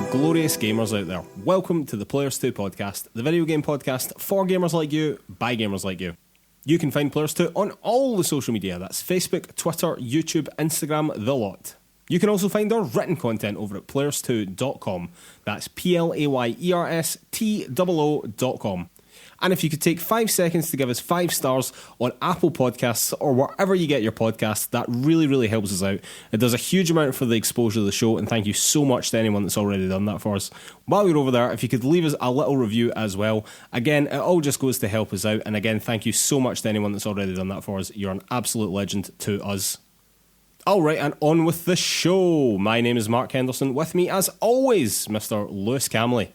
you glorious gamers out there. Welcome to the PlayersToo Podcast, the video game podcast for gamers like you, by gamers like you. You can find PlayersToo on all the social media. That's Facebook, Twitter, YouTube, Instagram, the lot. You can also find our written content over at PlayersToo.com. That's PLAYERSTOO.com. And if you could take 5 seconds to give us 5 stars on Apple Podcasts or wherever you get your podcasts, that really, really helps us out. It does a huge amount for the exposure of the show, and thank you so much to anyone that's already done that for us. While you're over there, if you could leave us a little review as well. Again, it all just goes to help us out, and again, thank you so much to anyone that's already done that for us. You're an absolute legend to us. Alright, and on with the show. My name is Mark Henderson. With me, as always, Mr. Lewis Camley.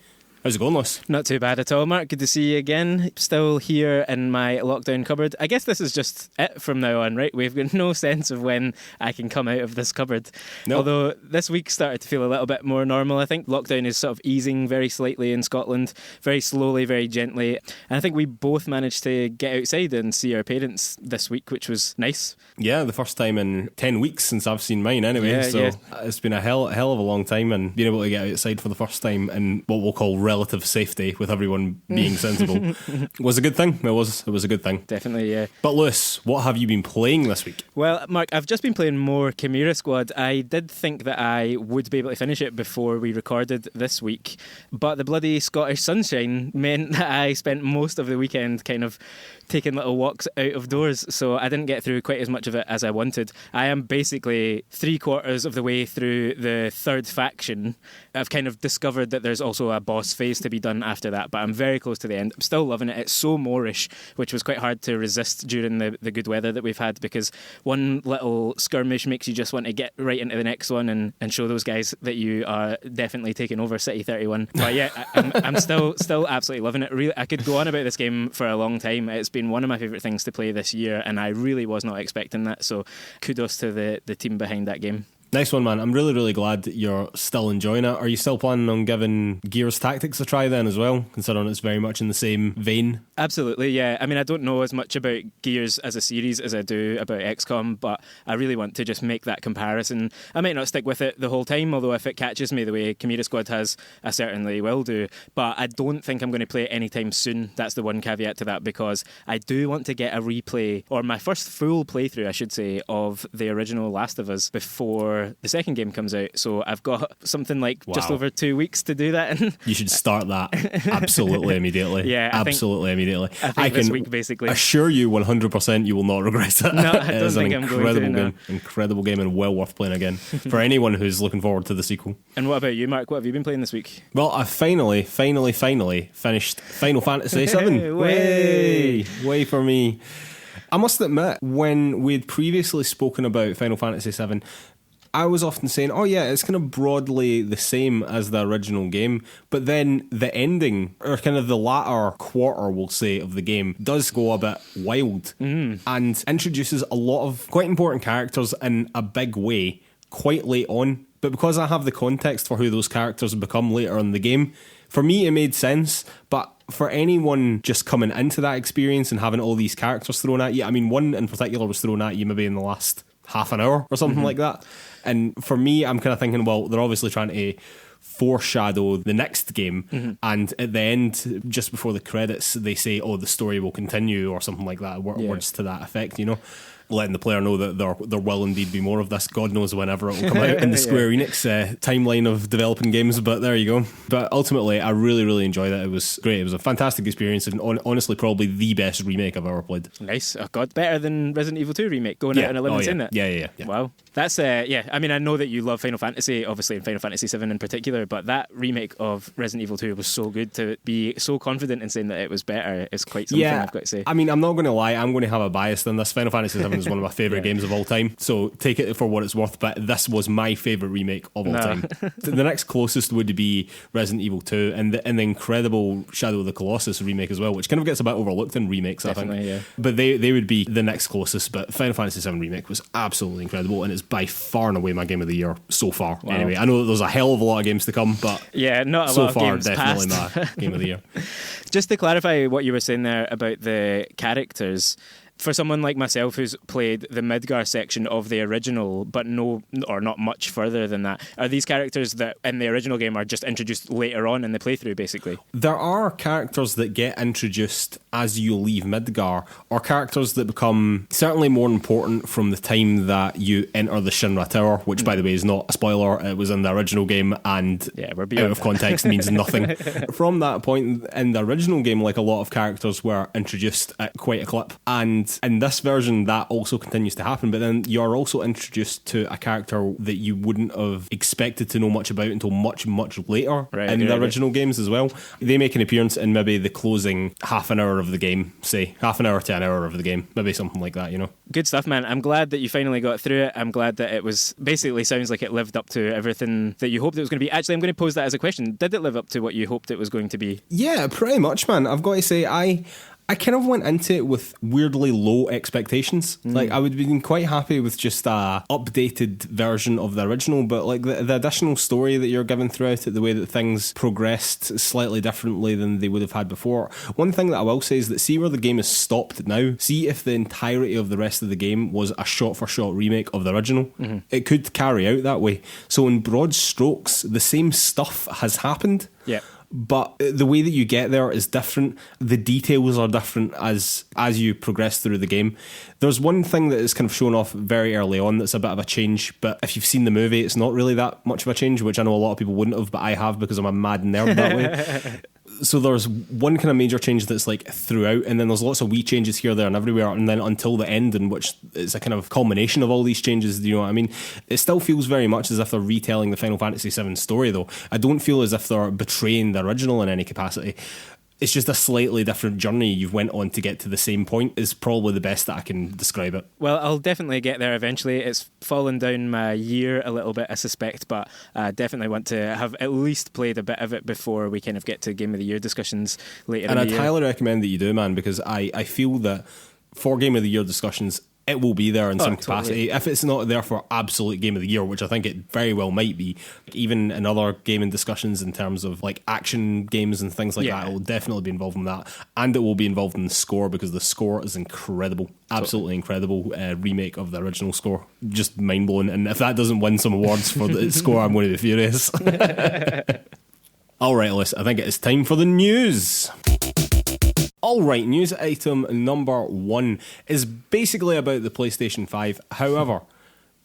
How's it going, Lewis? Not too bad at all, Mark. Good to see you again. Still here in my lockdown cupboard. I guess this is just it from now on, right? We've got no sense of when I can come out of this cupboard. Nope. Although this week started to feel a little bit more normal, I think. Lockdown is sort of easing very slightly in Scotland, very slowly, very gently. And I think we both managed to get outside and see our parents this week, which was nice. Yeah, the first time in 10 weeks since I've seen mine anyway. It's been a hell of a long time, and being able to get outside for the first time in what we'll call relative safety with everyone being sensible was a good thing. It was a good thing. Definitely, yeah. But Lewis, what have you been playing this week? Well, Mark, I've just been playing more Chimera Squad. I did think that I would be able to finish it before we recorded this week, but the bloody Scottish sunshine meant that I spent most of the weekend kind of taking little walks out of doors, so I didn't get through quite as much of it as I wanted. I am basically 3/4 of the way through the third faction. I've kind of discovered that there's also a boss phase to be done after that, but I'm very close to the end. I'm still loving it. It's so Moorish, which was quite hard to resist during the good weather that we've had, because one little skirmish makes you just want to get right into the next one and show those guys that you are definitely taking over City 31. But yeah, I'm still absolutely loving it. Really, I could go on about this game for a long time. It's been one of my favourite things to play this year, and I really was not expecting that, so kudos to the team behind that game. Nice one, man. I'm really, really glad that you're still enjoying it. Are you still planning on giving Gears Tactics a try then as well, considering it's very much in the same vein? Absolutely, yeah. I mean, I don't know as much about Gears as a series as I do about XCOM, but I really want to just make that comparison. I might not stick with it the whole time, although if it catches me the way Chimera Squad has, I certainly will do. But I don't think I'm going to play it anytime soon. That's the one caveat to that, because I do want to get a replay, or my first full playthrough, I should say, of the original Last of Us before the second game comes out. So I've got something like just over 2 weeks to do that in. You should start that absolutely immediately. Yeah, absolutely immediately. I think this week, basically. Assure you 100% you will not regret it. No, I don't think I'm going to. No. Incredible game, and well worth playing again for anyone who's looking forward to the sequel. And what about you, Mark? What have you been playing this week? Well, I finally finished Final Fantasy VII. Way for me. I must admit, when we'd previously spoken about Final Fantasy VII, I was often saying, oh yeah, it's kind of broadly the same as the original game, but then the ending, or kind of the latter quarter, we'll say, of the game does go a bit wild and introduces a lot of quite important characters in a big way quite late on. But because I have the context for who those characters become later in the game, for me it made sense. But for anyone just coming into that experience and having all these characters thrown at you, I mean, one in particular was thrown at you maybe in the last half an hour or something like that. And for me, I'm kind of thinking, well, they're obviously trying to foreshadow the next game, and at the end, just before the credits, they say, oh, the story will continue, or something like that, words to that effect, you know, letting the player know that there will indeed be more of this. God knows whenever it will come out in the Square Enix timeline of developing games, but there you go. But ultimately, I really, really enjoyed it. It was great. It was a fantastic experience, and honestly, probably the best remake I've ever played. Nice. Oh God, better than Resident Evil 2 remake, going out on a limb and saying that. Yeah. Wow. That's, I mean, I know that you love Final Fantasy, obviously, and Final Fantasy VII in particular, but that remake of Resident Evil 2 was so good. To be so confident in saying that it was better is quite something, I've got to say. I mean, I'm not going to lie, I'm going to have a bias in this. Final Fantasy VII is one of my favourite games of all time, so take it for what it's worth, but this was my favourite remake of all time. The next closest would be Resident Evil 2 and the incredible Shadow of the Colossus remake as well, which kind of gets a bit overlooked in remakes, definitely, I think. Yeah. But they would be the next closest, but Final Fantasy VII Remake was absolutely incredible, and it's by far and away my game of the year so far. Wow. Anyway, I know that there's a hell of a lot of games to come, but not a so lot of far games definitely past. my game of the year. Just to clarify what you were saying there about the characters, For someone like myself who's played the Midgar section of the original, but not much further than that, are these characters that in the original game are just introduced later on in the playthrough, basically? There are characters that get introduced as you leave Midgar, or characters that become certainly more important from the time that you enter the Shinra Tower, which, by the way, is not a spoiler. It was in the original game, and we're out of context means nothing. From that point in the original game, like, a lot of characters were introduced at quite a clip, and in this version that also continues to happen, but then you're also introduced to a character that you wouldn't have expected to know much about until much later in the original games as well. They make an appearance in maybe the closing half an hour of the game, say half an hour to an hour of the game, maybe something like that, you know. Good stuff, man. I'm glad that you finally got through it. I'm glad that it was basically sounds like it lived up to everything that you hoped it was going to be. Actually, I'm going to pose that as a question. Did it live up to what you hoped it was going to be? Yeah, pretty much, man. I've got to say, I kind of went into it with weirdly low expectations. Like, I would have been quite happy with just a updated version of the original, but like the additional story that you're given throughout it, the way that things progressed slightly differently than they would have had before. One thing that I will say is that, see where the game is stopped now, see if the entirety of the rest of the game was a shot-for-shot remake of the original. It could carry out that way. So in broad strokes, the same stuff has happened. Yeah. But the way that you get there is different. The details are different as you progress through the game. There's one thing that is kind of shown off very early on that's a bit of a change, but if you've seen the movie, it's not really that much of a change, which I know a lot of people wouldn't have, but I have because I'm a mad nerd that way. So there's one kind of major change that's like throughout, and then there's lots of wee changes here, there and everywhere, and then until the end, in which it's a kind of culmination of all these changes. Do you know what I mean? It still feels very much as if they're retelling the Final Fantasy VII story, though. I don't feel as if they're betraying the original in any capacity. It's just a slightly different journey you've went on to get to the same point, is probably the best that I can describe it. Well, I'll definitely get there eventually. It's fallen down my year a little bit, I suspect, but I definitely want to have at least played a bit of it before we kind of get to Game of the Year discussions later in the year. And I'd highly recommend that you do, man, because I feel that for Game of the Year discussions, it will be there in some capacity. If it's not there for absolute Game of the Year, which I think it very well might be, even in other gaming discussions in terms of like action games and things like that, it will definitely be involved in that. And it will be involved in the score, because the score is incredible. Absolutely incredible remake of the original score. Just mind-blowing. And if that doesn't win some awards for the score, I'm going to be furious. All right, Alice, I think it is time for the news. Alright, news item number 1 is basically about the PlayStation 5. However,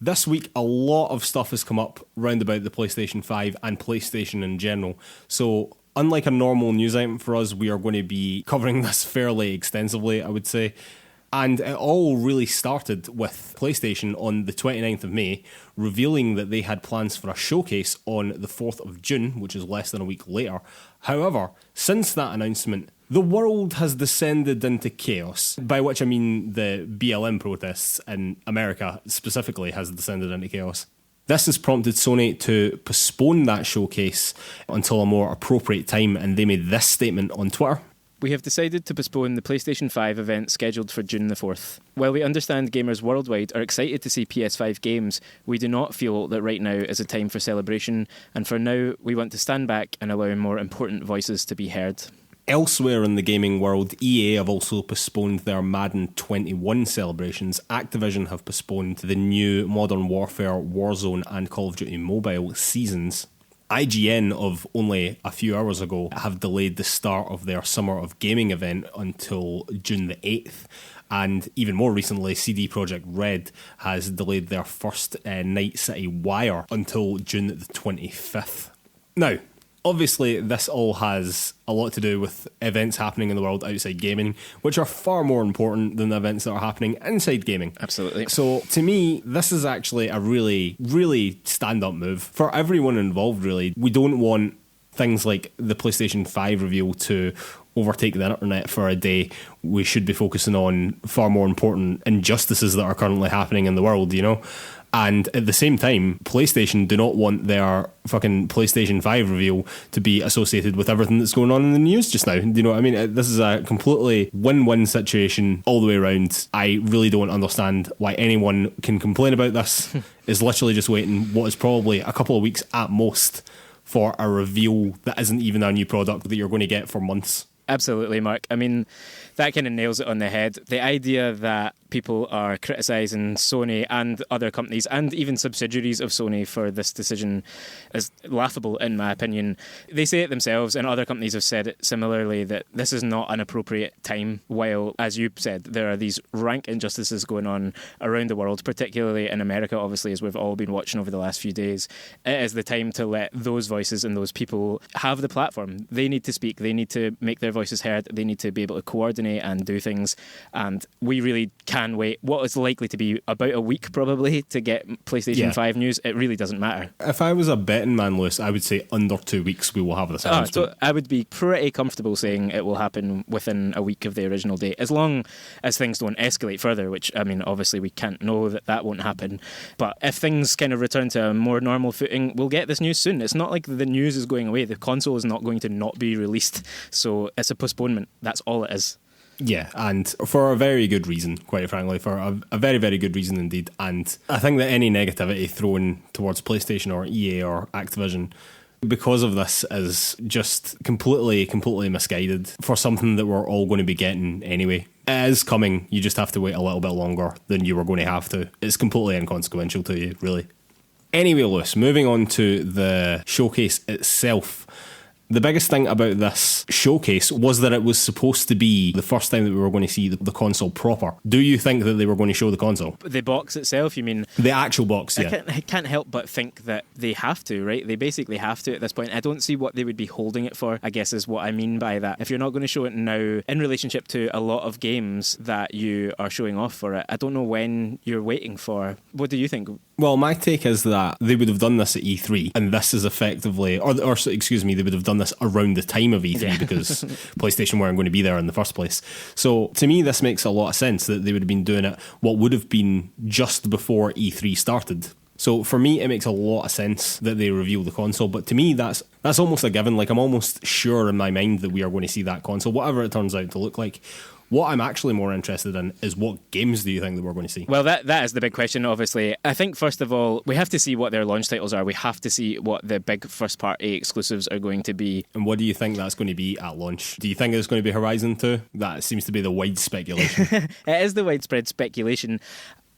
this week a lot of stuff has come up round about the PlayStation 5 and PlayStation in general. So, unlike a normal news item for us, we are going to be covering this fairly extensively, I would say. And it all really started with PlayStation on the 29th of May, revealing that they had plans for a showcase on the 4th of June, which is less than a week later. However, since that announcement, the world has descended into chaos, by which I mean the BLM protests in America specifically has descended into chaos. This has prompted Sony to postpone that showcase until a more appropriate time, and they made this statement on Twitter. We have decided to postpone the PlayStation 5 event scheduled for June the 4th. While we understand gamers worldwide are excited to see PS5 games, we do not feel that right now is a time for celebration, and for now we want to stand back and allow more important voices to be heard. Elsewhere in the gaming world, EA have also postponed their Madden 21 celebrations. Activision have postponed the new Modern Warfare, Warzone and Call of Duty Mobile seasons. IGN of only a few hours ago have delayed the start of their Summer of Gaming event until June the 8th. And even more recently, CD Projekt Red has delayed their first Night City Wire until June the 25th. Now, obviously, this all has a lot to do with events happening in the world outside gaming, which are far more important than the events that are happening inside gaming. Absolutely. So, to me, this is actually a really, really stand-up move for everyone involved, really. We don't want things like the PlayStation 5 reveal to overtake the internet for a day. We should be focusing on far more important injustices that are currently happening in the world, you know? And at the same time, PlayStation do not want their fucking PlayStation 5 reveal to be associated with everything that's going on in the news just now. Do you know what I mean? This is a completely win-win situation all the way around. I really don't understand why anyone can complain about this. Is literally just waiting what is probably a couple of weeks at most for a reveal that isn't even a new product that you're going to get for months. Absolutely, Mark. I mean, that kind of nails it on the head. The idea that people are criticising Sony and other companies and even subsidiaries of Sony for this decision is laughable, in my opinion. They say it themselves, and other companies have said it similarly, that this is not an appropriate time, while, as you said, there are these rank injustices going on around the world, particularly in America, obviously, as we've all been watching over the last few days. It is the time to let those voices and those people have the platform. They need to speak. They need to make their voices heard. They need to be able to coordinate and do things. And we really can wait what is likely to be about a week probably to get PlayStation 5 news. It really doesn't matter. If I was a betting man, Lewis, I would say under 2 weeks we will have this announcement. So I would be pretty comfortable saying it will happen within a week of the original date, as long as things don't escalate further, which, I mean, obviously we can't know that won't happen. But if things kind of return to a more normal footing, we'll get this news soon. It's not like the news is going away. The console is not going to not be released. So it's a postponement. That's all it is. Yeah, and for a very good reason, quite frankly, for a very, very good reason indeed. And I think that any negativity thrown towards PlayStation or EA or Activision because of this is just completely misguided for something that we're all going to be getting anyway. It is coming, you just have to wait a little bit longer than you were going to have to. It's completely inconsequential to you, really. Anyway, Lewis, moving on to the showcase itself. The biggest thing about this showcase was that it was supposed to be the first time that we were going to see the console proper. Do you think that they were going to show the console? The box itself, you mean? The actual box, yeah. I can't help but think that they have to, right? They basically have to at this point. I don't see what they would be holding it for, I guess is what I mean by that. If you're not going to show it now in relationship to a lot of games that you are showing off for it, I don't know when you're waiting for. What do you think? Well, my take is that they would have done this at E3, and this is effectively, or excuse me, they would have done this around the time of E3 because PlayStation weren't going to be there in the first place. So to me, this makes a lot of sense that they would have been doing it what would have been just before E3 started. So for me, it makes a lot of sense that they reveal the console, but to me, that's almost a given. Like, I'm almost sure in my mind that we are going to see that console, whatever it turns out to look like. What I'm actually more interested in is what games do you think that we're going to see? Well, that is the big question, obviously. I think, first of all, we have to see what their launch titles are. We have to see what the big first-party exclusives are going to be. And what do you think that's going to be at launch? Do you think it's going to be Horizon 2? That seems to be the wide speculation. It is the widespread speculation.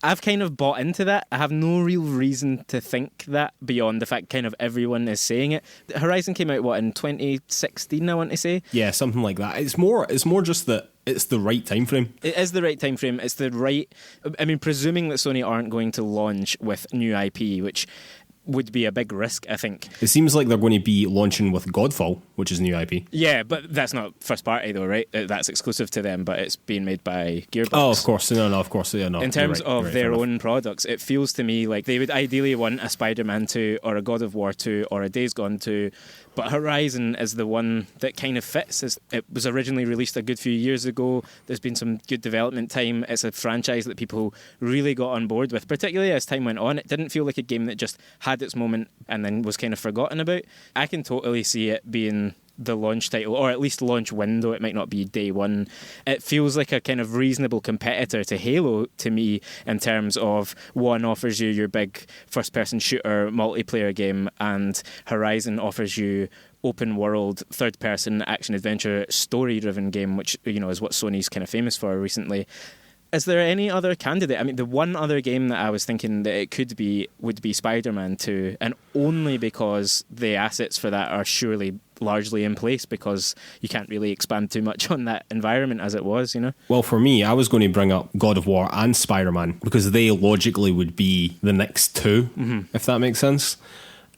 I've kind of bought into that. I have no real reason to think that beyond the fact kind of everyone is saying it. Horizon came out, in 2016, I want to say? Yeah, something like that. It's more just that it's the right time frame. It is the right time frame. It's the right... I mean, presuming that Sony aren't going to launch with new IP, which would be a big risk, I think. It seems like they're going to be launching with Godfall, which is new IP. Yeah, but that's not first party though, right? That's exclusive to them, but it's being made by Gearbox. Oh, of course. No, of course. Yeah, no. In terms of their own products, it feels to me like they would ideally want a Spider-Man 2 or a God of War 2 or a Days Gone 2, but Horizon is the one that kind of fits. It was originally released a good few years ago. There's been some good development time. It's a franchise that people really got on board with, particularly as time went on. It didn't feel like a game that just had its moment and then was kind of forgotten about. I can totally see it being the launch title, or at least launch window. It might not be day one. It feels like a kind of reasonable competitor to Halo to me, in terms of one offers you your big first-person shooter multiplayer game, and Horizon offers you open world, third-person action-adventure, story-driven game, which, you know, is what Sony's kind of famous for recently. Is there any other candidate? I mean, the one other game that I was thinking that it could be would be Spider-Man 2, and only because the assets for that are surely largely in place, because you can't really expand too much on that environment as it was, you know? Well, for me, I was going to bring up God of War and Spider-Man because they logically would be the next two, if that makes sense.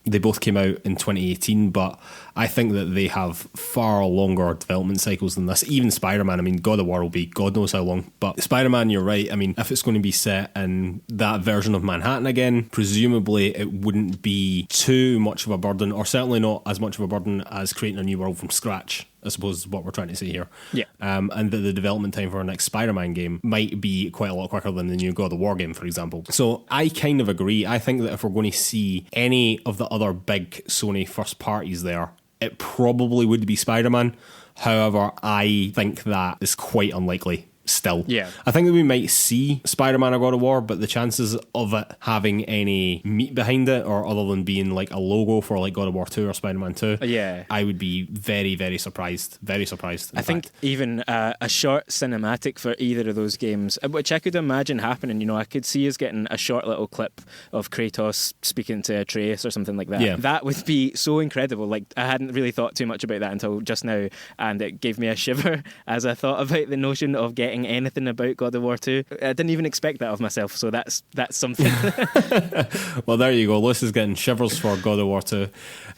They both came out in 2018, but I think that they have far longer development cycles than this. Even Spider-Man, I mean, God of War will be God knows how long. But Spider-Man, you're right. I mean, if it's going to be set in that version of Manhattan again, presumably it wouldn't be too much of a burden, or certainly not as much of a burden as creating a new world from scratch, I suppose is what we're trying to say here. Yeah. And that the development time for our next Spider-Man game might be quite a lot quicker than the new God of War game, for example. So I kind of agree. I think that if we're going to see any of the other big Sony first parties there, it probably would be Spider-Man. However, I think that is quite unlikely still. Yeah. I think that we might see Spider-Man or God of War, but the chances of it having any meat behind it, or other than being like a logo for like God of War 2 or Spider-Man 2, I would be very, very surprised. Very surprised. I think even a short cinematic for either of those games, which I could imagine happening, you know, I could see us getting a short little clip of Kratos speaking to Atreus or something like that. Yeah. That would be so incredible. Like, I hadn't really thought too much about that until just now, and it gave me a shiver as I thought about the notion of getting anything about God of War 2. I didn't even expect that of myself, so that's something. Well, there you go. Lewis is getting shivers for God of War 2.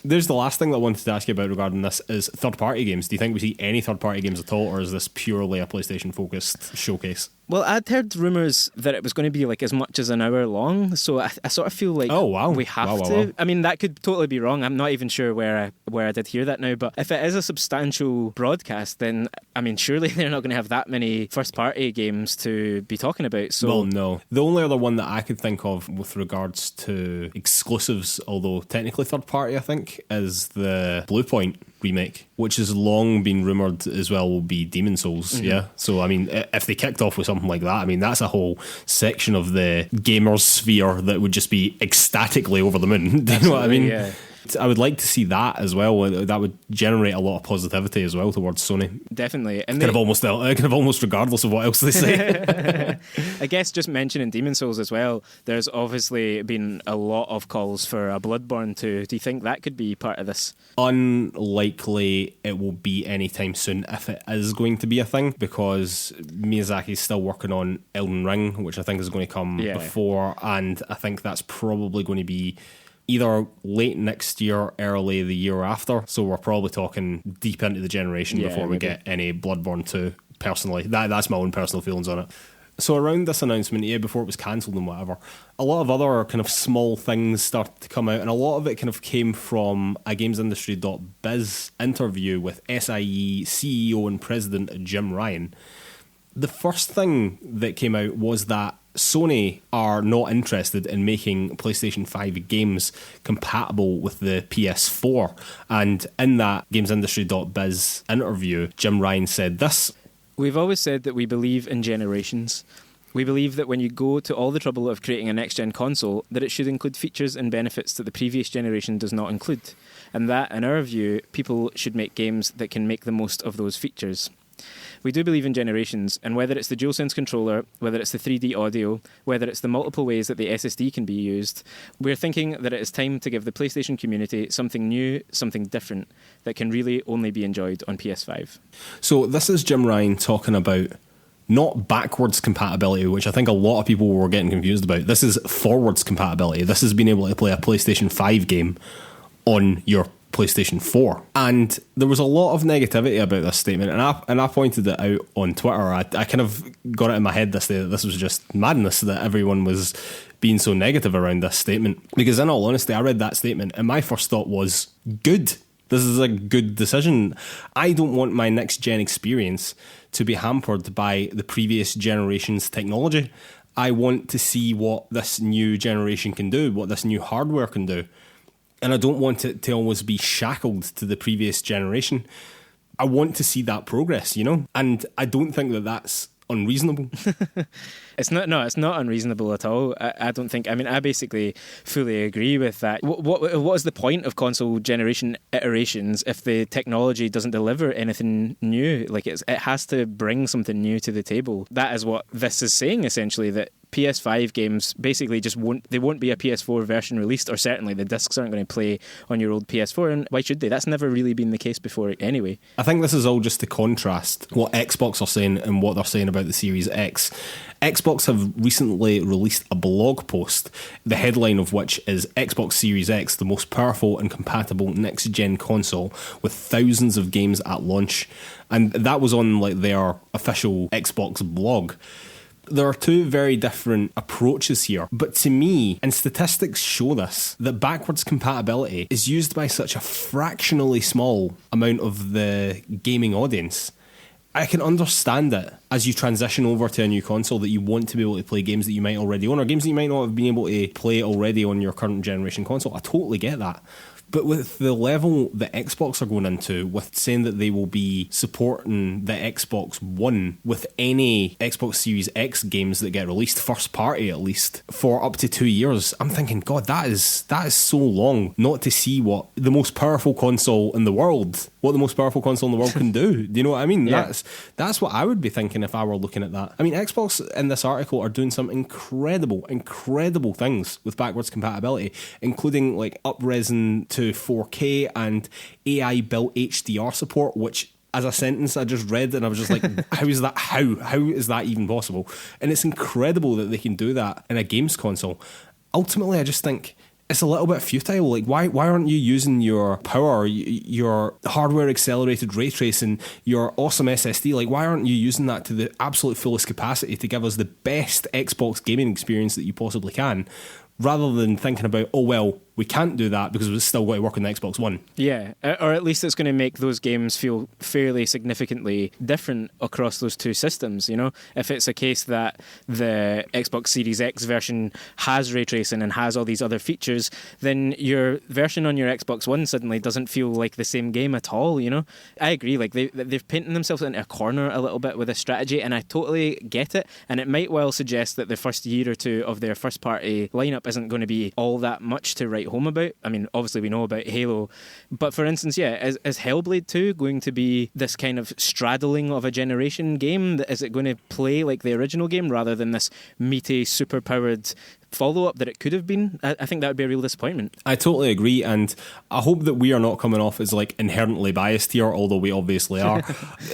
There's the last thing that I wanted to ask you about regarding this is third-party games. Do you think we see any third-party games at all, or is this purely a PlayStation-focused showcase? Well, I'd heard rumours that it was going to be like as much as an hour long, so I sort of feel like we have to. Wow. I mean, that could totally be wrong. I'm not even sure where I did hear that now, but if it is a substantial broadcast, then, I mean, surely they're not going to have that many first-party games to be talking about. So. Well, no. The only other one that I could think of with regards to exclusives, although technically third-party, I think, is the Bluepoint remake, which has long been rumoured as well will be Demon's Souls. Mm-hmm. Yeah. So, I mean, if they kicked off with something like that, I mean, that's a whole section of the gamers sphere that would just be ecstatically over the moon. Do you know what I mean? Yeah. I would like to see that as well. That would generate a lot of positivity as well towards Sony. Definitely. And kind of almost regardless of what else they say. I guess just mentioning Demon's Souls as well, there's obviously been a lot of calls for a Bloodborne 2. Do you think that could be part of this? Unlikely it will be anytime soon if it is going to be a thing, because Miyazaki's still working on Elden Ring, which I think is going to come before, and I think that's probably going to be either late next year, early the year after. So we're probably talking deep into the generation before we get any Bloodborne 2, personally. That's my own personal feelings on it. So around this announcement, before it was cancelled and whatever, a lot of other kind of small things started to come out, and a lot of it kind of came from a GamesIndustry.biz interview with SIE CEO and President Jim Ryan. The first thing that came out was that Sony are not interested in making PlayStation 5 games compatible with the PS4. And in that GamesIndustry.biz interview, Jim Ryan said this: "We've always said that we believe in generations. We believe that when you go to all the trouble of creating a next-gen console, that it should include features and benefits that the previous generation does not include. And that, in our view, people should make games that can make the most of those features. We do believe in generations, and whether it's the DualSense controller, whether it's the 3D audio, whether it's the multiple ways that the SSD can be used, we're thinking that it is time to give the PlayStation community something new, something different, that can really only be enjoyed on PS5. So this is Jim Ryan talking about not backwards compatibility, which I think a lot of people were getting confused about. This is forwards compatibility. This is being able to play a PlayStation 5 game on your PlayStation 4. And there was a lot of negativity about this statement, and I pointed it out on Twitter. I kind of got it in my head this day that this was just madness, that everyone was being so negative around this statement. Because in all honesty, I read that statement and my first thought was, good. This is a good decision. I don't want my next gen experience to be hampered by the previous generation's technology. I want to see what this new generation can do, what this new hardware can do. And I don't want it to always be shackled to the previous generation. I want to see that progress, And I don't think that that's unreasonable. It's not unreasonable at all. I don't think. I mean, I basically fully agree with that. What is the point of console generation iterations if the technology doesn't deliver anything new? Like it has to bring something new to the table. That is what this is saying, essentially, that PS5 games basically just won't be a PS4 version released, or certainly the discs aren't going to play on your old PS4, and why should they? That's never really been the case before anyway. I think this is all just to contrast what Xbox are saying and what they're saying about the Series X. Xbox have recently released a blog post, the headline of which is Xbox Series X, the most powerful and compatible next-gen console with thousands of games at launch. And that was on their official Xbox blog. There are two very different approaches here, but to me, and statistics show this, that backwards compatibility is used by such a fractionally small amount of the gaming audience. I can understand it as you transition over to a new console that you want to be able to play games that you might already own, or games that you might not have been able to play already on your current generation console. I totally get that. But with the level that Xbox are going into, with saying that they will be supporting the Xbox One with any Xbox Series X games that get released, first party at least, for up to 2 years, I'm thinking, God, that is so long not to see what the most powerful console in the world can do. Do you know what I mean? Yeah. That's what I would be thinking if I were looking at that. I mean, Xbox in this article are doing some incredible things with backwards compatibility, including like up-resing to 4K and AI built HDR support, which as a sentence I just read and I was just like, how is that even possible? And it's incredible that they can do that in a games console. Ultimately, I just think it's a little bit futile. Like, why aren't you using your power, your hardware accelerated ray tracing, your awesome SSD? Like, why aren't you using that to the absolute fullest capacity to give us the best Xbox gaming experience that you possibly can, rather than thinking about, oh, well, we can't do that because it's still going to work on the Xbox One. Yeah, or at least it's going to make those games feel fairly significantly different across those two systems, you know? If it's a case that the Xbox Series X version has ray tracing and has all these other features, then your version on your Xbox One suddenly doesn't feel like the same game at all, you know? I agree, like they've painted themselves into a corner a little bit with this strategy, and I totally get it, and it might well suggest that the first year or two of their first party lineup isn't going to be all that much to write home about. I mean, obviously we know about Halo, but for instance, yeah, is Hellblade 2 going to be this kind of straddling of a generation game? Is it going to play like the original game rather than this meaty, super-powered follow-up that it could have been? I think that would be a real disappointment. I totally agree, and I hope that we are not coming off as like inherently biased here, although we obviously are.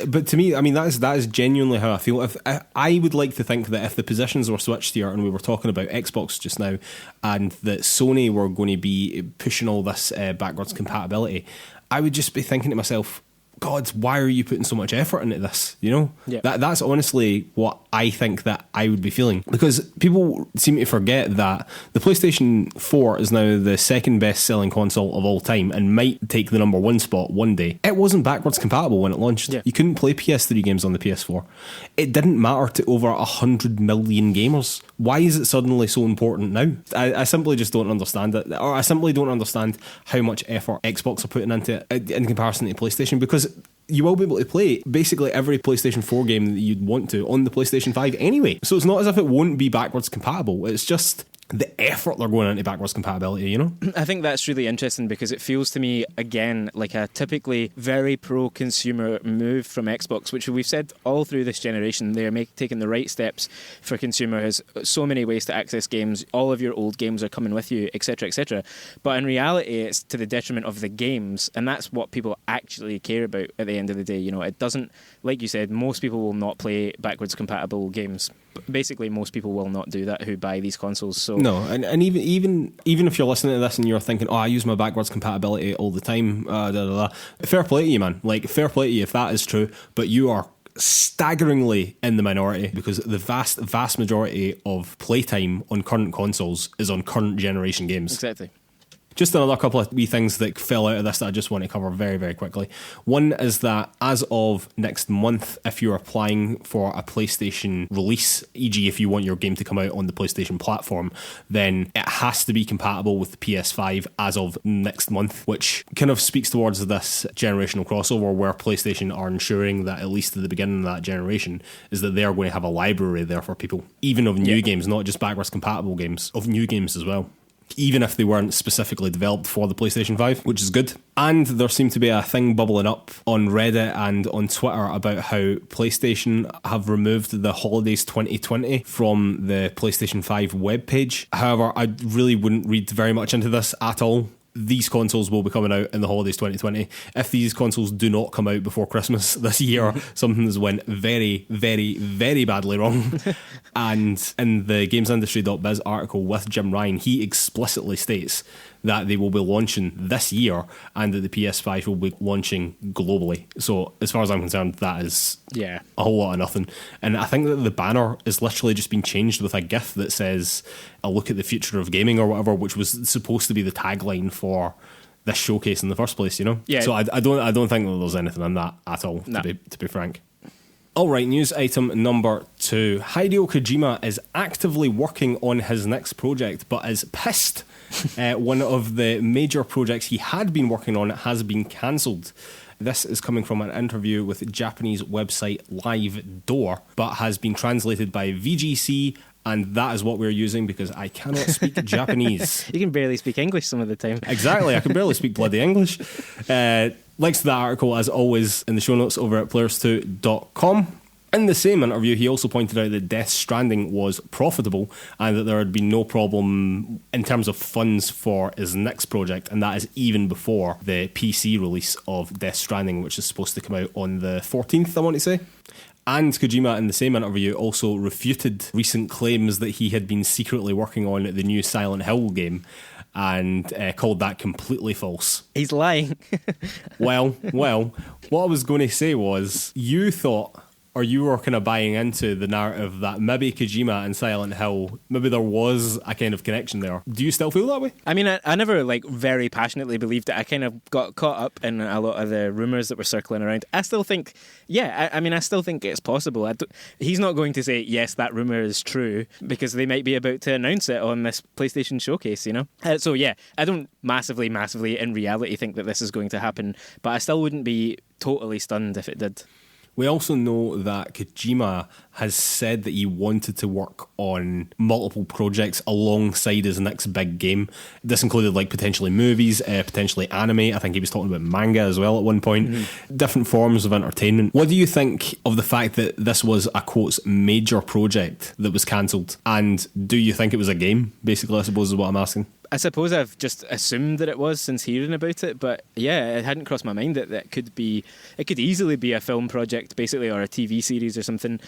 But to me, I mean, that is genuinely how I feel. If I would like to think that if the positions were switched here and we were talking about Xbox just now, and that Sony were going to be pushing all this backwards compatibility, I would just be thinking to myself, God, why are you putting so much effort into this? You know, that's honestly what I think that I would be feeling, because people seem to forget that the PlayStation 4 is now the second best selling console of all time and might take the number one spot one day. It wasn't backwards compatible when it launched. You couldn't play PS3 games on the PS4. It didn't matter to over 100 million gamers. Why is it suddenly so important now? I simply just don't understand it, or I simply don't understand how much effort Xbox are putting into it in comparison to PlayStation, because you will be able to play basically every PlayStation 4 game that you'd want to on the PlayStation 5 anyway. So it's not as if it won't be backwards compatible. It's just the effort they're going into backwards compatibility, you know? I think that's really interesting, because it feels to me, again, like a typically very pro-consumer move from Xbox, which we've said all through this generation. They're taking the right steps for consumers. So many ways to access games. All of your old games are coming with you, etc., etc. But in reality, it's to the detriment of the games, and that's what people actually care about at the end of the day. You know, it doesn't, like you said, most people will not play backwards compatible games. Basically, most people will not do that who buy these consoles. So no, and even if you're listening to this and you're thinking, oh, I use my backwards compatibility all the time, fair play to you, man. Like, fair play to you if that is true, but you are staggeringly in the minority, because the vast majority of playtime on current consoles is on current generation games. Exactly. Just another couple of wee things that fell out of this that I just want to cover very, very quickly. One is that as of next month, if you're applying for a PlayStation release, e.g. if you want your game to come out on the PlayStation platform, then it has to be compatible with the PS5 as of next month, which kind of speaks towards this generational crossover where PlayStation are ensuring that, at least at the beginning of that generation, is that they're going to have a library there for people, even of new games, not just backwards compatible games, of new games as well, even if they weren't specifically developed for the PlayStation 5, which is good. And there seemed to be a thing bubbling up on Reddit and on Twitter about how PlayStation have removed the Holidays 2020 from the PlayStation 5 webpage. However, I really wouldn't read very much into this at all. These consoles will be coming out in the Holidays 2020. If these consoles do not come out before Christmas this year, something has went very, very, very badly wrong. And in the GamesIndustry.biz article with Jim Ryan, he explicitly states that they will be launching this year and that the PS5 will be launching globally. So as far as I'm concerned, that is a whole lot of nothing. And I think that the banner is literally just been changed with a GIF that says, a look at the future of gaming or whatever, which was supposed to be the tagline for this showcase in the first place, you know? Yeah. So I don't think that there's anything in that at all, to be frank. All right, news item number 2. Hideo Kojima is actively working on his next project, but is pissed. One of the major projects he had been working on has been cancelled. This is coming from an interview with Japanese website Live Door, but has been translated by VGC, and that is what we're using because I cannot speak Japanese. You can barely speak English some of the time. Exactly, I can barely speak bloody English. Links to that article, as always, in the show notes over at PlayersToo.com. In the same interview, he also pointed out that Death Stranding was profitable and that there had been no problem in terms of funds for his next project, and that is even before the PC release of Death Stranding, which is supposed to come out on the 14th, I want to say. And Kojima, in the same interview, also refuted recent claims that he had been secretly working on the new Silent Hill game, and called that completely false. He's lying. Well, what I was going to say was, you thought, or you were kind of buying into the narrative that maybe Kojima and Silent Hill, maybe there was a kind of connection there. Do you still feel that way? I mean, I never very passionately believed it. I kind of got caught up in a lot of the rumours that were circling around. I still think, I still think it's possible. He's not going to say, yes, that rumour is true, because they might be about to announce it on this PlayStation showcase, you know? I don't massively in reality think that this is going to happen, but I still wouldn't be totally stunned if it did. We also know that Kojima has said that he wanted to work on multiple projects alongside his next big game. This included potentially movies, potentially anime. I think he was talking about manga as well at one point. Different forms of entertainment. What do you think of the fact that this was a, quotes, major project that was cancelled? And do you think it was a game, basically, I suppose is what I'm asking? I suppose I've just assumed that it was since hearing about it, but yeah, it hadn't crossed my mind that it could easily be a film project, basically, or a TV series or something.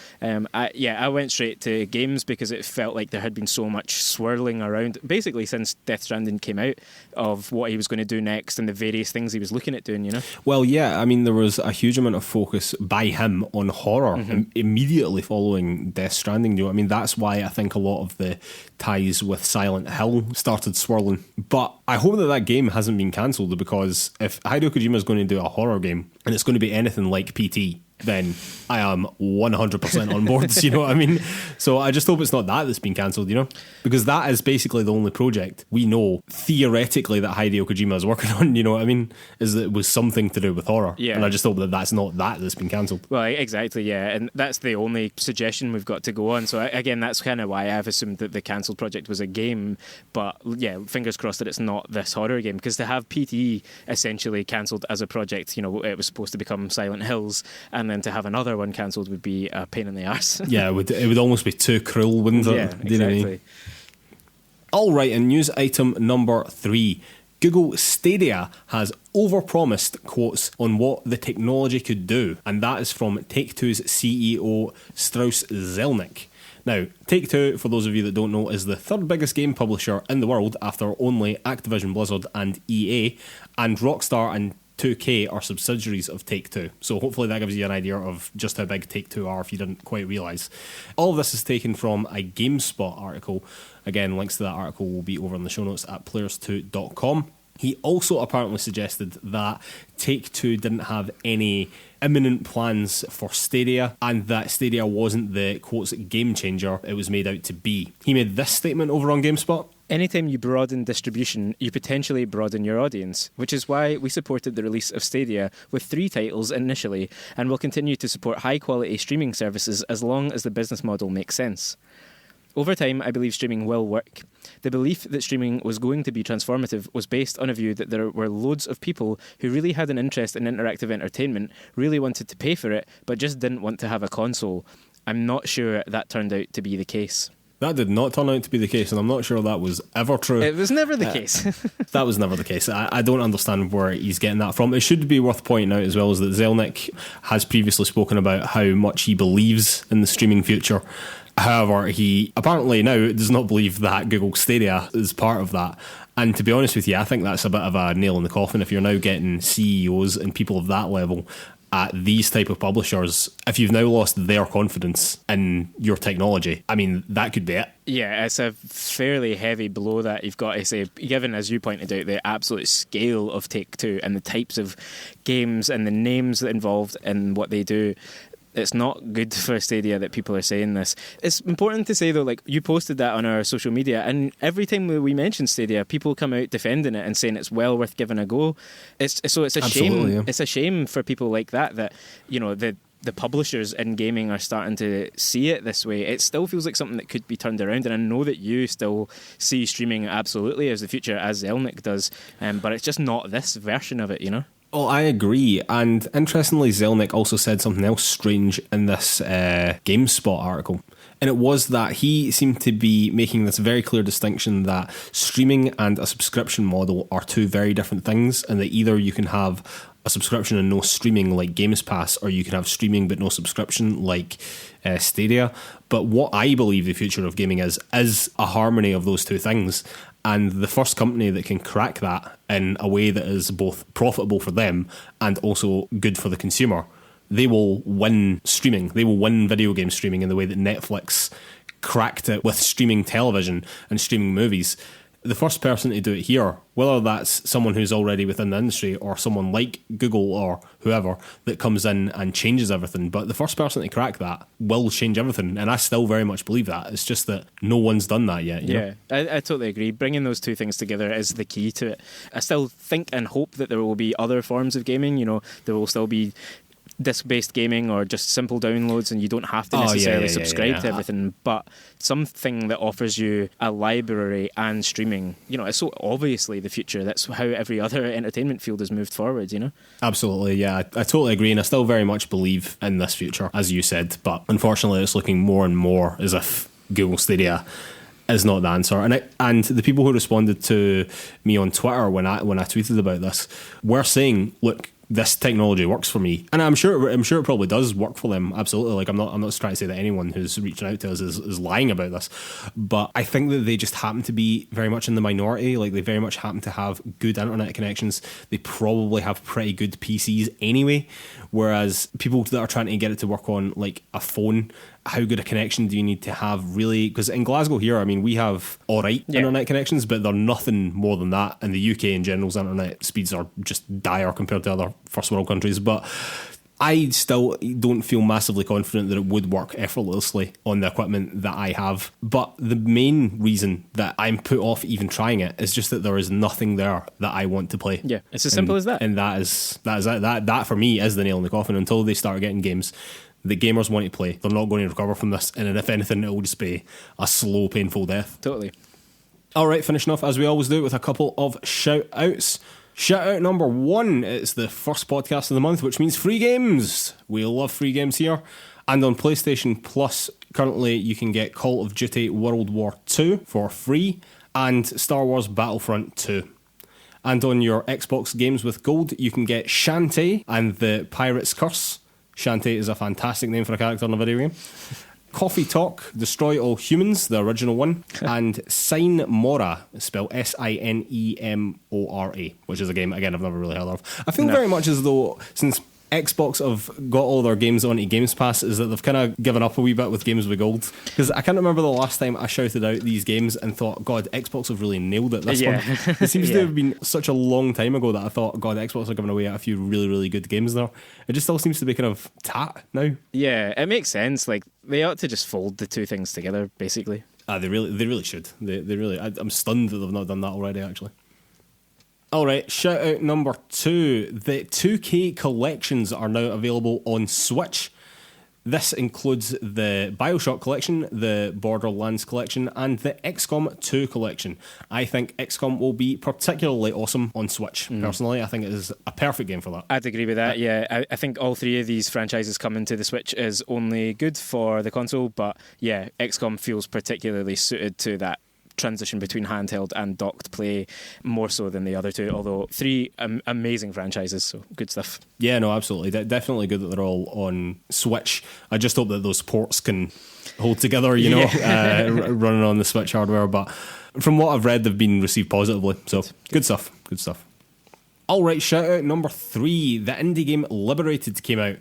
I went straight to games because it felt like there had been so much swirling around, basically since Death Stranding came out, of what he was going to do next and the various things he was looking at doing, you know? Well, yeah, I mean, there was a huge amount of focus by him on horror immediately following Death Stranding. You know what I mean? That's why I think a lot of the ties with Silent Hill started swirling. But I hope that game hasn't been cancelled, because if Hideo Kojima is going to do a horror game and it's going to be anything like PT, then I am 100% on board, you know what I mean? So I just hope it's not that's been cancelled, you know? Because that is basically the only project we know, theoretically, that Hideo Kojima is working on, you know what I mean? Is that it was something to do with horror. Yeah. And I just hope that that's not that's been cancelled. Well, exactly, yeah. And that's the only suggestion we've got to go on. So again, that's kind of why I've assumed that the cancelled project was a game. But yeah, fingers crossed that it's not this horror game. Because to have PT essentially cancelled as a project, you know, it was supposed to become Silent Hills, and then to have another one cancelled would be a pain in the arse. Yeah, it would almost be too cruel, wouldn't it? Yeah, exactly. You know what I mean? All right, and news item number 3. Google Stadia has overpromised, quotes, on what the technology could do, and that is from Take-Two's CEO Strauss Zelnick. Now, Take-Two, for those of you that don't know, is the third biggest game publisher in the world after only Activision Blizzard and EA, and Rockstar and 2K are subsidiaries of Take-Two. So hopefully that gives you an idea of just how big Take-Two are if you didn't quite realise. All of this is taken from a GameSpot article. Again, links to that article will be over in the show notes at PlayersToo.com. He also apparently suggested that Take-Two didn't have any imminent plans for Stadia, and that Stadia wasn't the, quotes, game changer it was made out to be. He made this statement over on GameSpot. Anytime you broaden distribution, you potentially broaden your audience, which is why we supported the release of Stadia with 3 titles initially, and will continue to support high-quality streaming services as long as the business model makes sense. Over time, I believe streaming will work. The belief that streaming was going to be transformative was based on a view that there were loads of people who really had an interest in interactive entertainment, really wanted to pay for it, but just didn't want to have a console. I'm not sure that turned out to be the case. That did not turn out to be the case, and I'm not sure that was ever true. It was never the case. That was never the case. I don't understand where he's getting that from. It should be worth pointing out as well is that Zelnick has previously spoken about how much he believes in the streaming future. However, he apparently now does not believe that Google Stadia is part of that. And to be honest with you, I think that's a bit of a nail in the coffin if you're now getting CEOs and people of that level at these type of publishers. If you've now lost their confidence in your technology, I mean, that could be it. Yeah, it's a fairly heavy blow that you've got to say, given, as you pointed out, the absolute scale of Take-Two and the types of games and the names involved in what they do. It's not good for Stadia that people are saying this. It's important to say, though, like, you posted that on our social media, and every time we mention Stadia, people come out defending it and saying it's well worth giving a go. It's a Absolutely, shame. yeah. It's a shame for people like that, you know, the publishers in gaming are starting to see it this way. It still feels like something that could be turned around, and I know that you still see streaming absolutely as the future, as Zelnick does, but it's just not this version of it, you know? Oh, I agree. And interestingly, Zelnick also said something else strange in this GameSpot article. And it was that he seemed to be making this very clear distinction that streaming and a subscription model are two very different things, and that either you can have a subscription and no streaming like Games Pass, or you can have streaming but no subscription like Stadia. But what I believe the future of gaming is a harmony of those two things. And the first company that can crack that in a way that is both profitable for them and also good for the consumer, they will win streaming. They will win video game streaming in the way that Netflix cracked it with streaming television and streaming movies. The first person to do it here, whether that's someone who's already within the industry or someone like Google or whoever that comes in and changes everything, but the first person to crack that will change everything, and I still very much believe that. It's just that no one's done that yet. Yeah, I totally agree. Bringing those two things together is the key to it. I still think and hope that there will be other forms of gaming. You know, there will still be disc-based gaming or just simple downloads, and you don't have to necessarily subscribe to everything, but something that offers you a library and streaming, you know, it's so obviously the future. That's how every other entertainment field has moved forward, you know? Absolutely, yeah. I totally agree, and I still very much believe in this future, as you said, but unfortunately it's looking more and more as if Google Stadia is not the answer. And the people who responded to me on Twitter when I tweeted about this were saying, look, this technology works for me, and I'm sure it probably does work for them. Absolutely, like I'm not trying to say that anyone who's reaching out to us is lying about this, but I think that they just happen to be very much in the minority. Like, they very much happen to have good internet connections. They probably have pretty good PCs anyway, whereas people that are trying to get it to work on like a phone, how good a connection do you need to have, really? Because in Glasgow here, I mean, we have alright internet connections, but they're nothing more than that. In the UK in general's internet speeds are just dire compared to other first world countries. But I still don't feel massively confident that it would work effortlessly on the equipment that I have. But the main reason that I'm put off even trying it is just that there is nothing there that I want to play. Yeah, it's as simple as that. And that for me is the nail in the coffin. Until they start getting games the gamers want to play, they're not going to recover from this, and if anything, it will just be a slow, painful death. Totally. Alright, finishing off as we always do with a couple of shout outs. Shout out number 1, it's the first podcast of the month, which means free games. We love free games here. And on PlayStation Plus, currently you can get Call of Duty World War II for free and Star Wars Battlefront 2. And on your Xbox Games with Gold, you can get Shantae and the Pirate's Curse. Shantae is a fantastic name for a character in a video game. Coffee Talk, Destroy All Humans, the original one, and Sign Mora, spelled Sinemora, which is a game, again, I've never really heard of. I feel very much as though, since Xbox have got all their games onto Games Pass, is that they've kind of given up a wee bit with Games with Gold. Because I can't remember the last time I shouted out these games and thought, God, Xbox have really nailed it this one. It seems to have been such a long time ago that I thought, God, Xbox are giving away a few really, really good games there. It just all seems to be kind of tat now. Yeah, it makes sense. Like, they ought to just fold the two things together, basically. They really should. They really. I'm stunned that they've not done that already, actually. Alright, shout out number 2. The 2K collections are now available on Switch. This includes the Bioshock collection, the Borderlands collection, and the XCOM 2 collection. I think XCOM will be particularly awesome on Switch, personally. I think it is a perfect game for that. I'd agree with that, yeah. I think all three of these franchises coming to the Switch is only good for the console, but yeah, XCOM feels particularly suited to that transition between handheld and docked play more so than the other two, although 3 amazing franchises, so good stuff. Yeah, no, absolutely. Definitely good that they're all on Switch. I just hope that those ports can hold together, you know, running on the Switch hardware, but from what I've read, they've been received positively, so good stuff. Alright, shout out number 3. The indie game Liberated came out.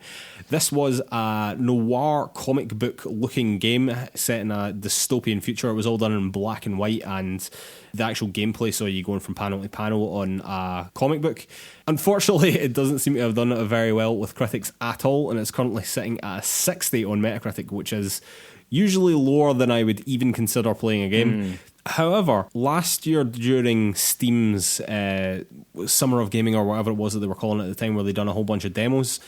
This was a noir comic book looking game set in a dystopian future. It was all done in black and white, and the actual gameplay saw you going from panel to panel on a comic book. Unfortunately, it doesn't seem to have done it very well with critics at all, and it's currently sitting at a 60 on Metacritic, which is usually lower than I would even consider playing a game. However, last year during Steam's Summer of Gaming, or whatever it was that they were calling it at the time, where they'd done a whole bunch of demos,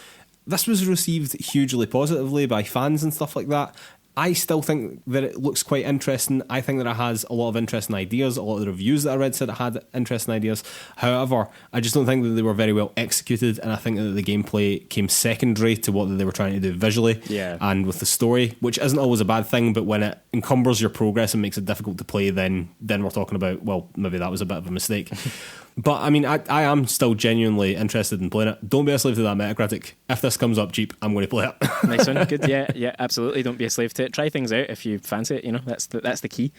this was received hugely positively by fans and stuff like that. I still think that it looks quite interesting. I think that it has a lot of interesting ideas. A lot of the reviews that I read said it had interesting ideas. However, I just don't think that they were very well executed, and I think that the gameplay came secondary to what they were trying to do visually and with the story, which isn't always a bad thing, but when it encumbers your progress and makes it difficult to play, then we're talking about, well, maybe that was a bit of a mistake. But I mean, I am still genuinely interested in playing it. Don't be a slave to that Metacritic. If this comes up cheap, I'm going to play it. Nice one. Good. Yeah, absolutely. Don't be a slave to it. Try things out if you fancy it. You know, that's the key.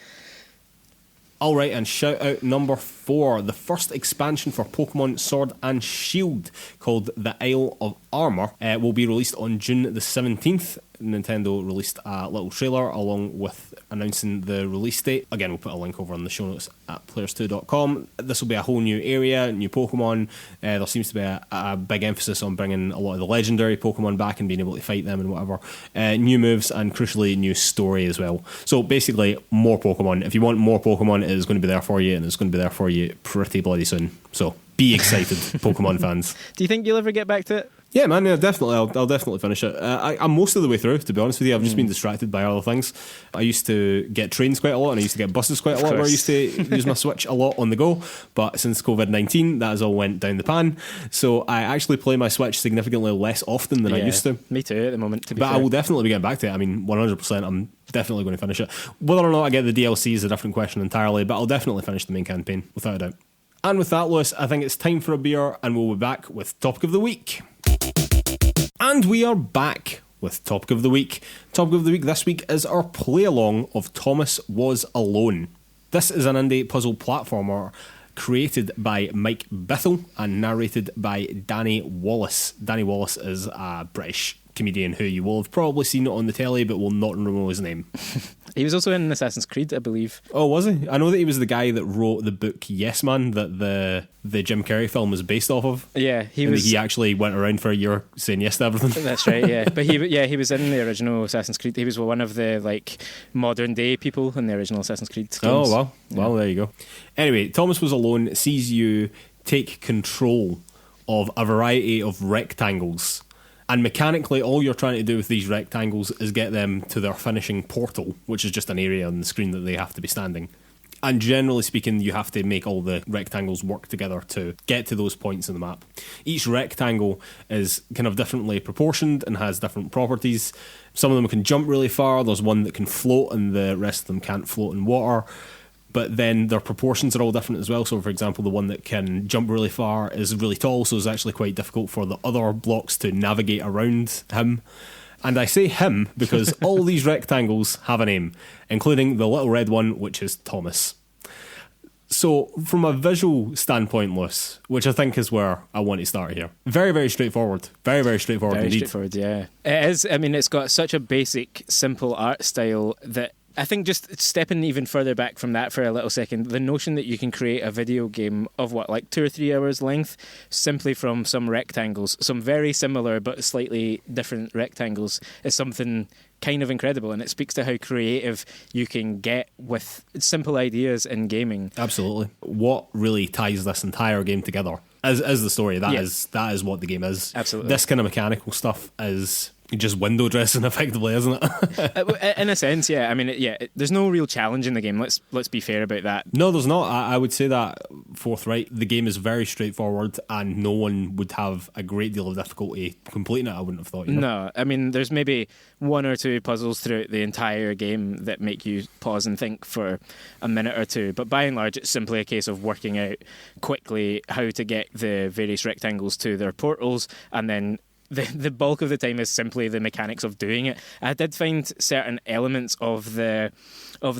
All right, and shout out number 4, the first expansion for Pokemon Sword and Shield, called the Isle of Armor, will be released on June the 17th. Nintendo released a little trailer along with announcing the release date. Again, we'll put a link over in the show notes at PlayersToo.com. This will be a whole new area, new Pokemon. There seems to be a big emphasis on bringing a lot of the legendary Pokemon back and being able to fight them and whatever. New moves and, crucially, new story as well. So basically, more Pokemon. If you want more Pokemon, it is going to be there for you, and it's going to be there for you pretty bloody soon. So be excited, Pokemon fans. Do you think you'll ever get back to it? Yeah, man, yeah, definitely. I'll definitely finish it. I'm most of the way through, to be honest with you. I've just been distracted by other things. I used to get trains quite a lot, and I used to get buses quite a lot, where I used to use my Switch a lot on the go. But since COVID-19, that has all went down the pan. So I actually play my Switch significantly less often than I used to. Me too, at the moment, to be fair. I will definitely be getting back to it. I mean, 100%, I'm definitely going to finish it. Whether or not I get the DLC is a different question entirely, but I'll definitely finish the main campaign, without a doubt. And with that, Lewis, I think it's time for a beer, and we'll be back with Topic of the Week. And we are back with Topic of the Week. Topic of the Week this week is our play-along of Thomas Was Alone. This is an indie puzzle platformer created by Mike Bithell and narrated by Danny Wallace. Danny Wallace is a British comedian who you will have probably seen on the telly but will not know his name. He was also in Assassin's Creed, I believe. Oh, was he? I know that he was the guy that wrote the book Yes Man that the Jim Carrey film was based off of. Yeah, he actually went around for a year saying yes to everything. That's right, yeah. But he was in the original Assassin's Creed. He was one of the modern day people in the original Assassin's Creed games. Oh, well. Yeah. Well, there you go. Anyway, Thomas Was Alone sees you take control of a variety of rectangles. And mechanically, all you're trying to do with these rectangles is get them to their finishing portal, which is just an area on the screen that they have to be standing. And generally speaking, you have to make all the rectangles work together to get to those points in the map. Each rectangle is kind of differently proportioned and has different properties. Some of them can jump really far, there's one that can float, and the rest of them can't float in water. But then their proportions are all different as well. So, for example, the one that can jump really far is really tall, so it's actually quite difficult for the other blocks to navigate around him. And I say him because all these rectangles have a name, including the little red one, which is Thomas. So, from a visual standpoint, Lewis, which I think is where I want to start here, very, very straightforward. Very, very straightforward indeed. Very straightforward, yeah. It is. I mean, it's got such a basic, simple art style that I think just stepping even further back from that for a little second, the notion that you can create a video game of 2 or 3 hours length simply from some rectangles, some very similar but slightly different rectangles, is something kind of incredible, and it speaks to how creative you can get with simple ideas in gaming. Absolutely. What really ties this entire game together is the story. That is what the game is. Absolutely. This kind of mechanical stuff is just window dressing effectively, isn't it? In a sense, yeah. I mean, there's no real challenge in the game. Let's be fair about that. No, there's not. I would say that forthright. The game is very straightforward, and no one would have a great deal of difficulty completing it, I wouldn't have thought. No, I mean, there's maybe 1 or 2 puzzles throughout the entire game that make you pause and think for a minute or two, but by and large, it's simply a case of working out quickly how to get the various rectangles to their portals, and then the bulk of the time is simply the mechanics of doing it. I did find certain elements of the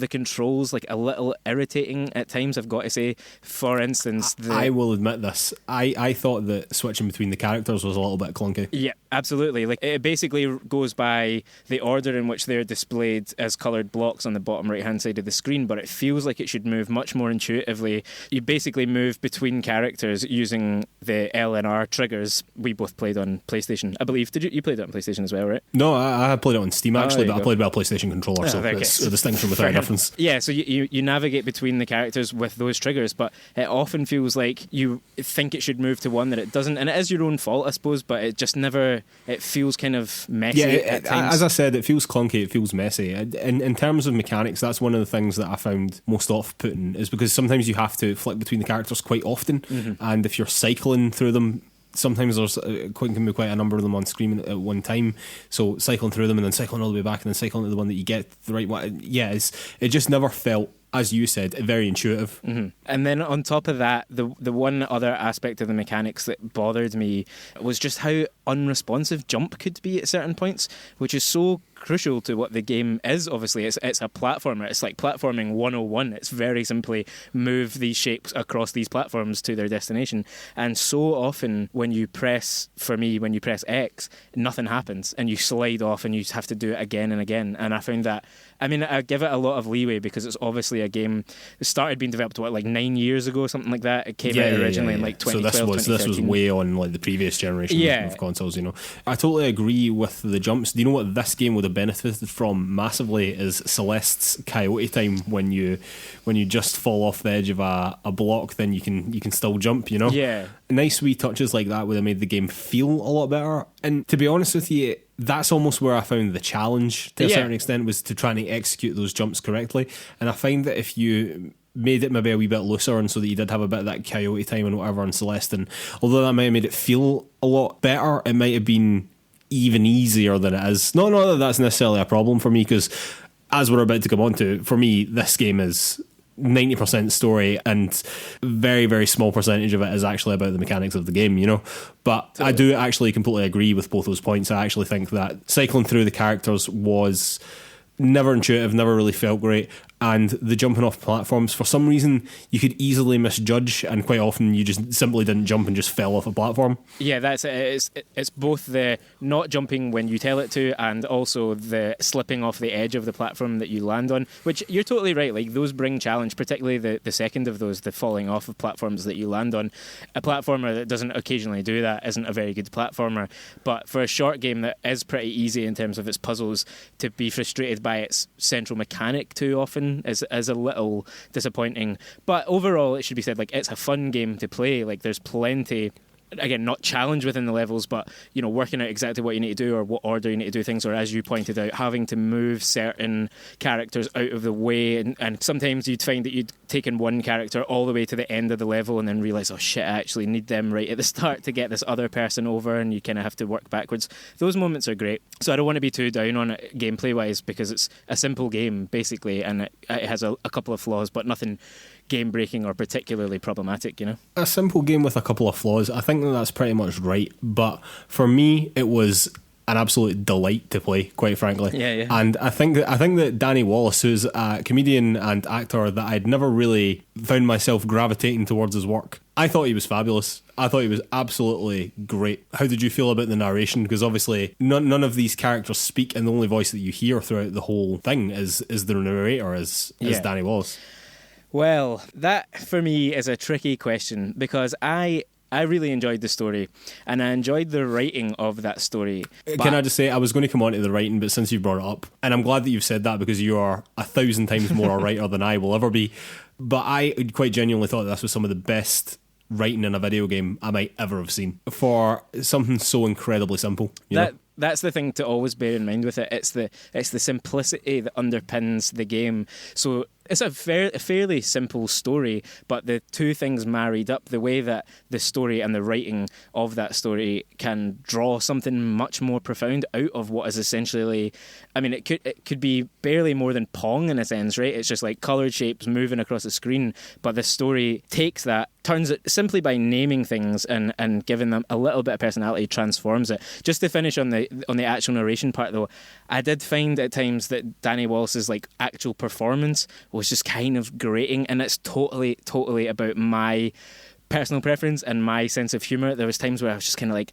controls like a little irritating at times, I've got to say. For instance, I will admit this. I thought that switching between the characters was a little bit clunky. Yeah, absolutely. Like, it basically goes by the order in which they're displayed as coloured blocks on the bottom right-hand side of the screen, but it feels like it should move much more intuitively. You basically move between characters using the L and R triggers. We both played on PlayStation, I believe. Did you played it on PlayStation as well, right? No, I played it on Steam actually, but I played with a PlayStation controller, so it's a distinction without a difference. Yeah, so you navigate between the characters with those triggers, but it often feels like you think it should move to one that it doesn't, and it is your own fault, I suppose, but it just never, it feels kind of messy at times. As I said, it feels clunky, it feels messy. In terms of mechanics, that's one of the things that I found most off-putting, is because sometimes you have to flick between the characters quite often, and if you're cycling through them, sometimes there's can be quite a number of them on screen at one time, so cycling through them and then cycling all the way back and then cycling to the one that you get the right one, it just never felt, as you said, very intuitive. And then on top of that, the one other aspect of the mechanics that bothered me was just how unresponsive jump could be at certain points, which is so crucial to what the game is. Obviously, it's a platformer. It's like platforming 101. It's very simply move these shapes across these platforms to their destination. And so often when you press X, nothing happens and you slide off and you have to do it again and again. And I found that, I mean, I give it a lot of leeway because it's obviously a game that started being developed, like 9 years ago, something like that. It came out originally in like 2012, so this was way on like the previous generation of consoles, you know. I totally agree with the jumps. Do you know what this game would have benefited from massively is Celeste's coyote time. When you just fall off the edge of a block, then you can still jump, you know. Nice wee touches like that would have made the game feel a lot better. And to be honest with you, that's almost where I found the challenge to a certain extent, was to try and execute those jumps correctly. And I find that if you made it maybe a wee bit looser and so that you did have a bit of that coyote time and whatever on Celeste, and although that might have made it feel a lot better, it might have been even easier than it is. Not that that's necessarily a problem for me, because as we're about to come on to, for me, this game is 90% story and very, very small percentage of it is actually about the mechanics of the game, you know. But I do actually completely agree with both those points. I actually think that cycling through the characters was never intuitive, never really felt great. And the jumping off platforms, for some reason, you could easily misjudge, and quite often you just simply didn't jump and just fell off a platform. Yeah, that's it. It's both the not jumping when you tell it to, and also the slipping off the edge of the platform that you land on, which you're totally right. Like, those bring challenge, particularly the second of those, the falling off of platforms that you land on. A platformer that doesn't occasionally do that isn't a very good platformer. But for a short game that is pretty easy in terms of its puzzles, to be frustrated by its central mechanic too often is a little disappointing. But overall, it should be said, like, it's a fun game to play. Like, there's plenty, again, not challenge within the levels, but, you know, working out exactly what you need to do or what order you need to do things, or, as you pointed out, having to move certain characters out of the way, and sometimes you'd find that you'd taken one character all the way to the end of the level and then realise, oh shit, I actually need them right at the start to get this other person over, and you kind of have to work backwards. Those moments are great. So I don't want to be too down on it gameplay wise, because it's a simple game basically, and it has a couple of flaws, but nothing game breaking or particularly problematic, you know. A simple game with a couple of flaws, I think that's pretty much right. But for me, it was an absolute delight to play, quite frankly. Yeah. And I think that Danny Wallace, who's a comedian and actor that I'd never really found myself gravitating towards his work, I thought he was fabulous. I thought he was absolutely great. How did you feel about the narration? Because obviously none of these characters speak, and the only voice that you hear throughout the whole thing is the narrator, is Danny Wallace. Well, that for me is a tricky question, because I really enjoyed the story, and I enjoyed the writing of that story. Can I just say, I was going to come on to the writing, but since you brought it up, and I'm glad that you've said that, because you are 1,000 times more a writer than I will ever be, but I quite genuinely thought this was some of the best writing in a video game I might ever have seen, for something so incredibly simple. You know? That's the thing to always bear in mind with it. It's the simplicity that underpins the game. So It's a fairly simple story, but the two things married up, the way that the story and the writing of that story can draw something much more profound out of what is essentially, I mean, it could be barely more than Pong in a sense, right? It's just like coloured shapes moving across the screen, but the story takes that, turns it, simply by naming things and giving them a little bit of personality, transforms it. Just to finish on the actual narration part though, I did find at times that Danny Wallace's like actual performance was just kind of grating, and it's totally about my personal preference and my sense of humour. There was times where I was just kind of like,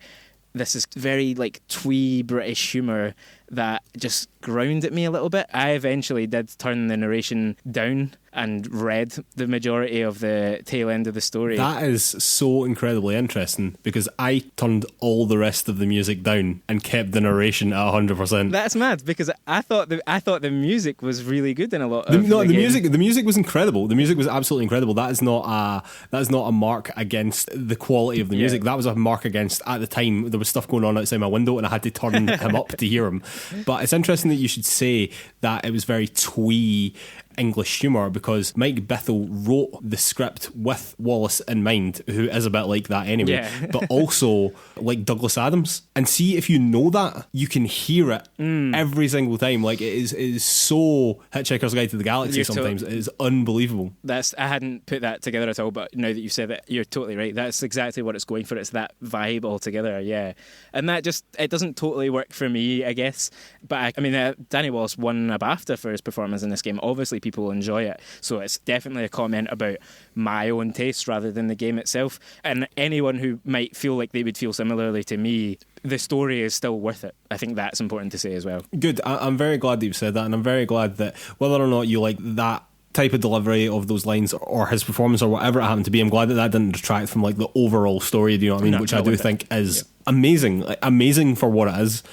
this is very like twee British humour that just grounded me a little bit. I eventually did turn the narration down and read the majority of the tail end of the story. That is so incredibly interesting, because I turned all the rest of the music down and kept the narration at 100%. That's mad, because I thought the music was really good in a lot of the music was incredible. The music was absolutely incredible. That is not a mark against the quality of the music. That was a mark against, at the time, there was stuff going on outside my window and I had to turn him up to hear him. But it's interesting that you should say that it was very twee English humour, because Mike Bithell wrote the script with Wallace in mind, who is a bit like that anyway, but also like Douglas Adams. And see, if you know that, you can hear it every single time. Like, it is so Hitchhiker's Guide to the Galaxy sometimes. It is unbelievable. I hadn't put that together at all, but now that you said it, you're totally right. That's exactly what it's going for. It's that vibe altogether, yeah. And that just, it doesn't totally work for me, I guess. But I mean, Danny Wallace won a BAFTA for his performance in this game. Obviously, people enjoy it, so it's definitely a comment about my own taste rather than the game itself. And anyone who might feel like they would feel similarly to me, the story is still worth it. I think that's important to say as well. Good. I'm very glad that you've said that, and I'm very glad that whether or not you like that type of delivery of those lines or his performance or whatever it happened to be, I'm glad that didn't detract from like the overall story, do you know what I mean? Which I do think is amazing, like, amazing for what it is.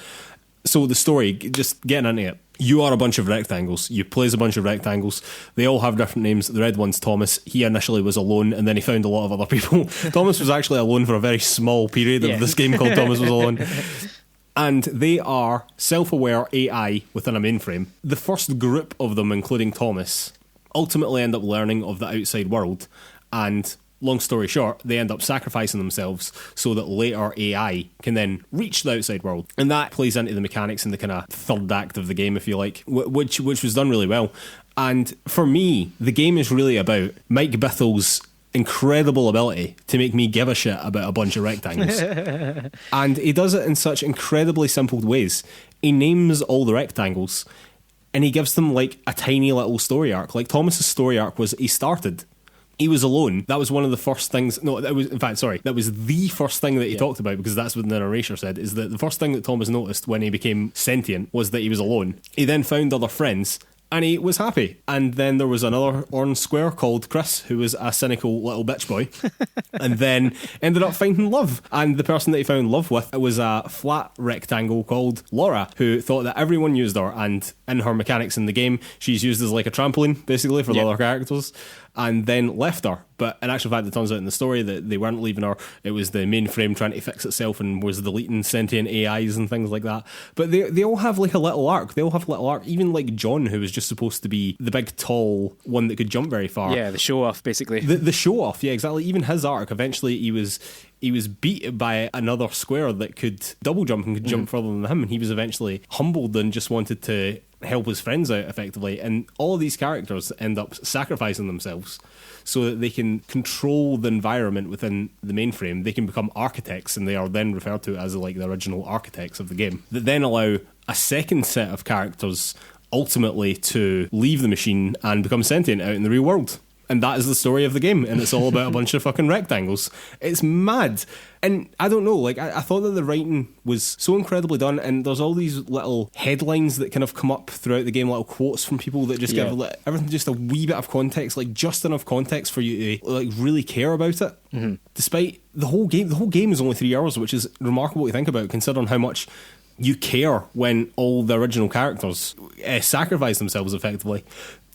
So the story, just getting into it. You are a bunch of rectangles. You play as a bunch of rectangles. They all have different names. The red one's Thomas. He initially was alone, and then he found a lot of other people. Thomas was actually alone for a very small period of this game called Thomas Was Alone. And they are self-aware AI within a mainframe. The first group of them, including Thomas, ultimately end up learning of the outside world, and long story short, they end up sacrificing themselves so that later AI can then reach the outside world. And that plays into the mechanics in the kind of third act of the game, if you like, which was done really well. And for me, the game is really about Mike Bithell's incredible ability to make me give a shit about a bunch of rectangles. And he does it in such incredibly simple ways. He names all the rectangles and he gives them like a tiny little story arc. Like Thomas's story arc was he was alone. That was one of the first things. No, that was the first thing that he talked about, because that's what the narrator said, is that the first thing that Thomas noticed when he became sentient was that he was alone. He then found other friends and he was happy. And then there was another orange square called Chris, who was a cynical little bitch boy, and then ended up finding love. And the person that he found love with was a flat rectangle called Laura, who thought that everyone used her, and in her mechanics in the game, she's used as like a trampoline, basically, for the other characters, and then left her. But in actual fact, it turns out in the story that they weren't leaving her. It was the mainframe trying to fix itself and was deleting sentient AIs and things like that. But they all have like a little arc. Even like John, who was just supposed to be the big, tall one that could jump very far. Yeah, the show-off, basically. The show-off, yeah, exactly. Even his arc, eventually he was beat by another square that could double jump and could jump further than him, and he was eventually humbled and just wanted to help his friends out effectively. And all of these characters end up sacrificing themselves so that they can control the environment within the mainframe. They can become architects, and they are then referred to as like the original architects of the game, that then allow a second set of characters ultimately to leave the machine and become sentient out in the real world. And that is the story of the game, and it's all about a bunch of fucking rectangles. It's mad. And I don't know, like, I thought that the writing was so incredibly done, and there's all these little headlines that kind of come up throughout the game, little quotes from people that just give everything just a wee bit of context, like just enough context for you to like really care about it. Mm-hmm. Despite the whole game is only 3 hours, which is remarkable to think about, considering how much you care when all the original characters sacrifice themselves effectively.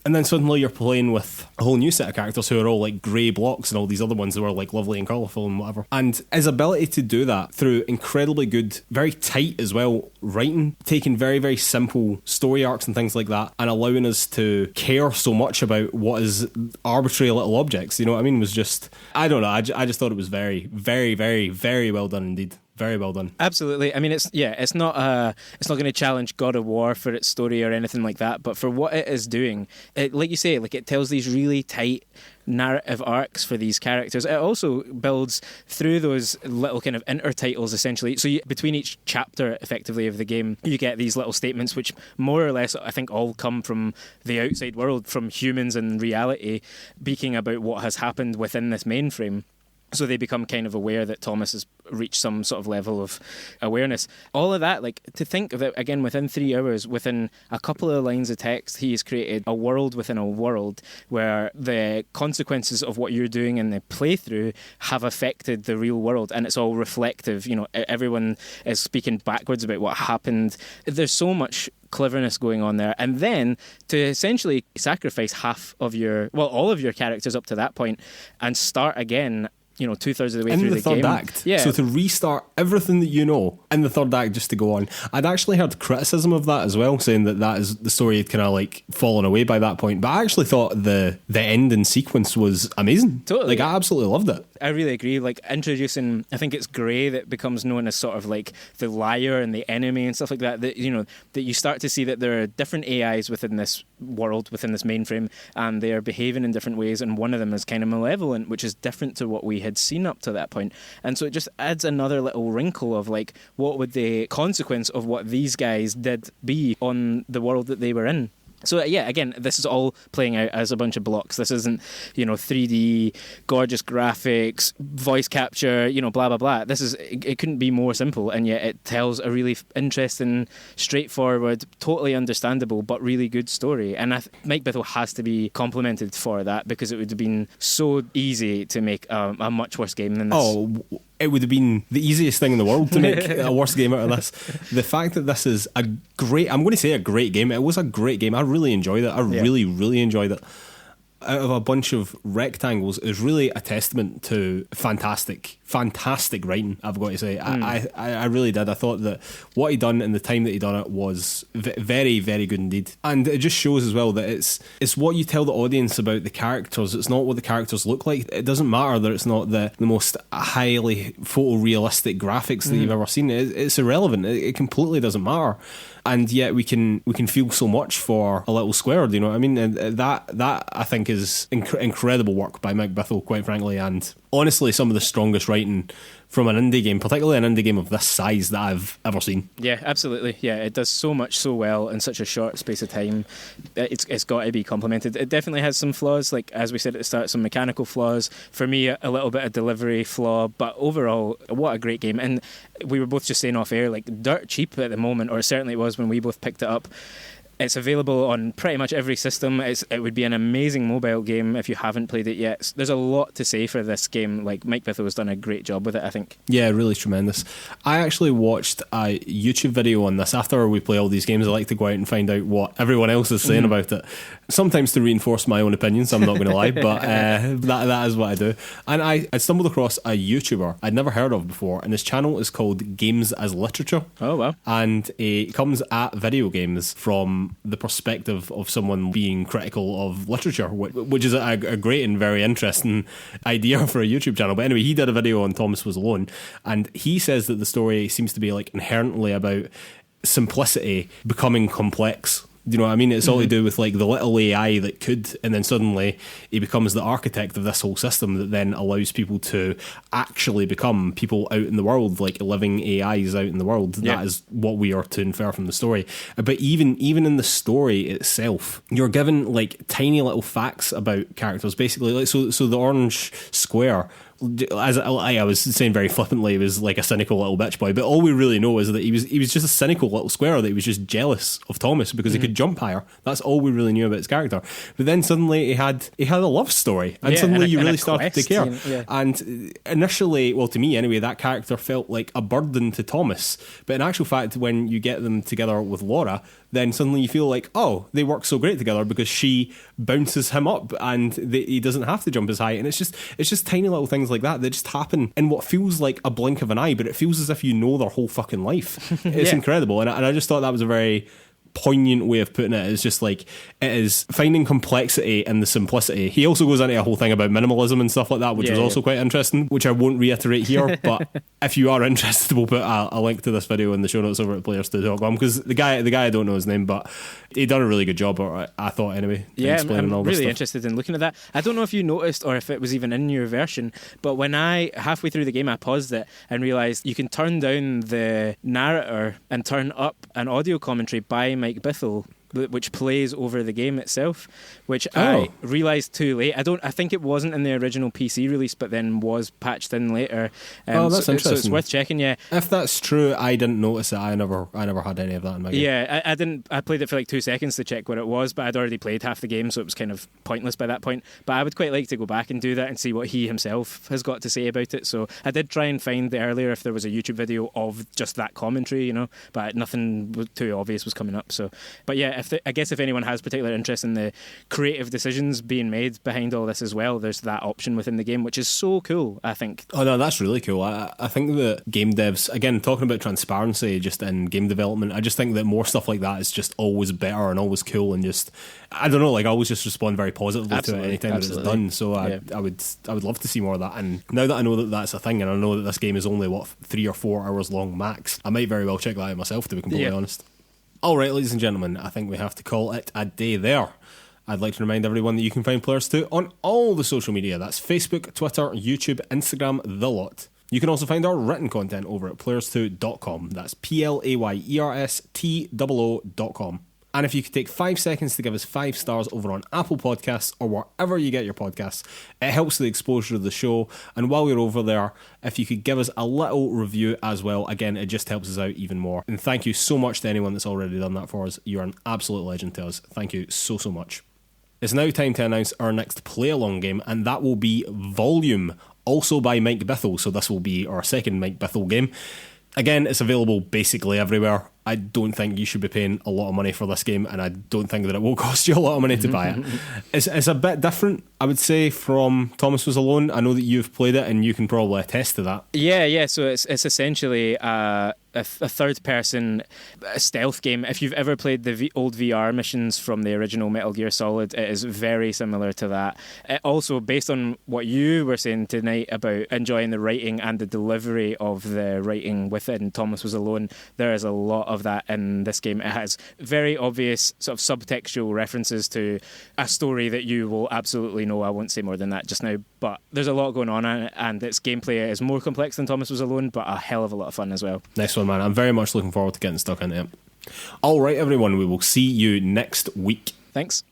And then suddenly you're playing with a whole new set of characters who are all like grey blocks, and all these other ones who are like lovely and colourful and whatever. And his ability to do that through incredibly good, very tight as well, writing, taking very, very simple story arcs and things like that, and allowing us to care so much about what is arbitrary little objects, you know what I mean, was just, I don't know, I just thought it was very, very, very, very well done indeed. Very well done. Absolutely. I mean, it's not going to challenge God of War for its story or anything like that, but for what it is doing, like you say, like it tells these really tight narrative arcs for these characters. It also builds through those little kind of intertitles, essentially. So between each chapter, effectively, of the game, you get these little statements which more or less, I think, all come from the outside world, from humans in reality, speaking about what has happened within this mainframe. So they become kind of aware that Thomas has reached some sort of level of awareness. All of that, like, to think of it, again, within 3 hours, within a couple of lines of text, he has created a world within a world where the consequences of what you're doing in the playthrough have affected the real world, and it's all reflective. You know, everyone is speaking backwards about what happened. There's so much cleverness going on there, and then to essentially sacrifice all of your characters up to that point and start again, you know, 2/3 of the way through the game. In the third act. Yeah. So to restart everything that you know in the third act just to go on. I'd actually heard criticism of that as well, saying that is the story had kind of like fallen away by that point. But I actually thought the ending sequence was amazing. Totally. Like, I absolutely loved it. I really agree. Like, introducing, I think it's Grey that becomes known as sort of like the liar and the enemy and stuff like that. That, you know, that you start to see that there are different AIs within this world, within this mainframe, and they are behaving in different ways. And one of them is kind of malevolent, which is different to what we had seen up to that point. And so it just adds another little wrinkle of like, what would the consequence of what these guys did be on the world that they were in? So yeah, again, this is all playing out as a bunch of blocks. This isn't, you know, 3D, gorgeous graphics, voice capture, you know, blah, blah, blah. It couldn't be more simple, and yet it tells a really interesting, straightforward, totally understandable, but really good story. And Mike Bithell has to be complimented for that, because it would have been so easy to make a much worse game than this. Oh, it would have been the easiest thing in the world to make a worse game out of this. The fact that this is I'm going to say a great game. It was a great game. I really enjoyed it. I really, really enjoyed it. Out of a bunch of rectangles is really a testament to fantastic writing, I've got to say. I really did. I thought that what he done in the time that he done it was very, very good indeed. And it just shows as well that it's what you tell the audience about the characters. It's not what the characters look like. It doesn't matter that it's not the most highly photorealistic graphics that you've ever seen. It's irrelevant. It completely doesn't matter. And yet we can feel so much for a little square, do you know what I mean? And that I think is incredible work by Mike Bithell, quite frankly, and honestly some of the strongest writing from an indie game, particularly an indie game of this size, that I've ever seen. Yeah, absolutely. Yeah, it does so much so well in such a short space of time. It's got to be complimented. It definitely has some flaws, like as we said at the start, some mechanical flaws. For me, a little bit of delivery flaw, but overall, what a great game. And we were both just saying off air, like, dirt cheap at the moment, or certainly it was when we both picked it up. It's available on pretty much every system. It would be an amazing mobile game if you haven't played it yet. There's a lot to say for this game. Like, Mike Bithell has done a great job with it, I think. Yeah, really tremendous. I actually watched a YouTube video on this. After we play all these games, I like to go out and find out what everyone else is saying about it. Sometimes to reinforce my own opinions, I'm not going to lie, but that is what I do. And I stumbled across a YouTuber I'd never heard of before, and his channel is called Games as Literature. Oh, wow. And it comes at video games from the perspective of someone being critical of literature, which is a great and very interesting idea for a YouTube channel. But anyway, he did a video on Thomas Was Alone, and he says that the story seems to be like inherently about simplicity becoming complex. Do you know what I mean? It's all to do with like the little AI that could, and then suddenly he becomes the architect of this whole system that then allows people to actually become people out in the world, like living AIs out in the world. Yeah. That is what we are to infer from the story. But even in the story itself, you're given like tiny little facts about characters. Basically, like so the orange square, as I was saying very flippantly, he was like a cynical little bitch boy, but all we really know is that he was just a cynical little square, that he was just jealous of Thomas because he could jump higher. That's all we really knew about his character. But then suddenly he had a love story, and suddenly you really started to care. Yeah. And initially, well, to me anyway, that character felt like a burden to Thomas, but in actual fact, when you get them together with Laura, then suddenly you feel like, oh, they work so great together because she bounces him up and he doesn't have to jump as high. And it's just tiny little things like that just happen in what feels like a blink of an eye, but it feels as if you know their whole fucking life. It's incredible. And I just thought that was a very poignant way of putting it. It's just like, it is finding complexity in the simplicity. He also goes into a whole thing about minimalism and stuff like that, which was also quite interesting, which I won't reiterate here, but if you are interested, we'll put a link to this video in the show notes over at PlayersToo.com, because the guy I don't know his name, but he done a really good job, I thought anyway. I'm really interested in looking at that. I don't know if you noticed or if it was even in your version, but when halfway through the game I paused it and realised you can turn down the narrator and turn up an audio commentary by Mike Bithell, which plays over the game itself, which I realised too late. I think it wasn't in the original PC release, but then was patched in later. That's interesting. So it's worth checking. Yeah, if that's true, I didn't notice it. I never had any of that in my game. Yeah, I didn't. I played it for like 2 seconds to check what it was, but I'd already played half the game, so it was kind of pointless by that point. But I would quite like to go back and do that and see what he himself has got to say about it. So I did try and find earlier if there was a YouTube video of just that commentary, but nothing too obvious was coming up. So, but yeah. I guess if anyone has particular interest in the creative decisions being made behind all this as well, there's that option within the game, which is so cool, I think. Oh no, that's really cool. I think that game devs, again, talking about transparency just in game development, I just think that more stuff like that is just always better and always cool, and just, I don't know, like I always just respond very positively to it anytime that it's done. So I would love to see more of that. And now that I know that that's a thing, and I know that this game is only 3 or 4 hours long max, I might very well check that out myself, to be completely honest. Alright, ladies and gentlemen, I think we have to call it a day there. I'd like to remind everyone that you can find Players2 on all the social media. That's Facebook, Twitter, YouTube, Instagram, the lot. You can also find our written content over at PlayersToo.com. That's PlayerStoo.com. And if you could take 5 seconds to give us 5 stars over on Apple Podcasts or wherever you get your podcasts, it helps the exposure of the show. And while you're over there, if you could give us a little review as well, again, it just helps us out even more. And thank you so much to anyone that's already done that for us. You're an absolute legend to us. Thank you so much. It's now time to announce our next play-along game, and that will be Volume, also by Mike Bithell. So this will be our second Mike Bithell game. Again, it's available basically everywhere. I don't think you should be paying a lot of money for this game, and I don't think that it will cost you a lot of money to buy it. It's a bit different, I would say, from Thomas Was Alone. I know that you've played it, and you can probably attest to that. Yeah. So it's essentially a third-person stealth game. If you've ever played the old VR missions from the original Metal Gear Solid, it is very similar to that. Also, based on what you were saying tonight about enjoying the writing and the delivery of the writing within Thomas Was Alone, there is a lot of that in this game. It has very obvious sort of subtextual references to a story that you will absolutely know. I won't say more than that just now, but there's a lot going on in it, and its gameplay is more complex than Thomas Was Alone, but a hell of a lot of fun as well. Nice one, man. I'm very much looking forward to getting stuck into it. All right, everyone, we will see you next week. Thanks.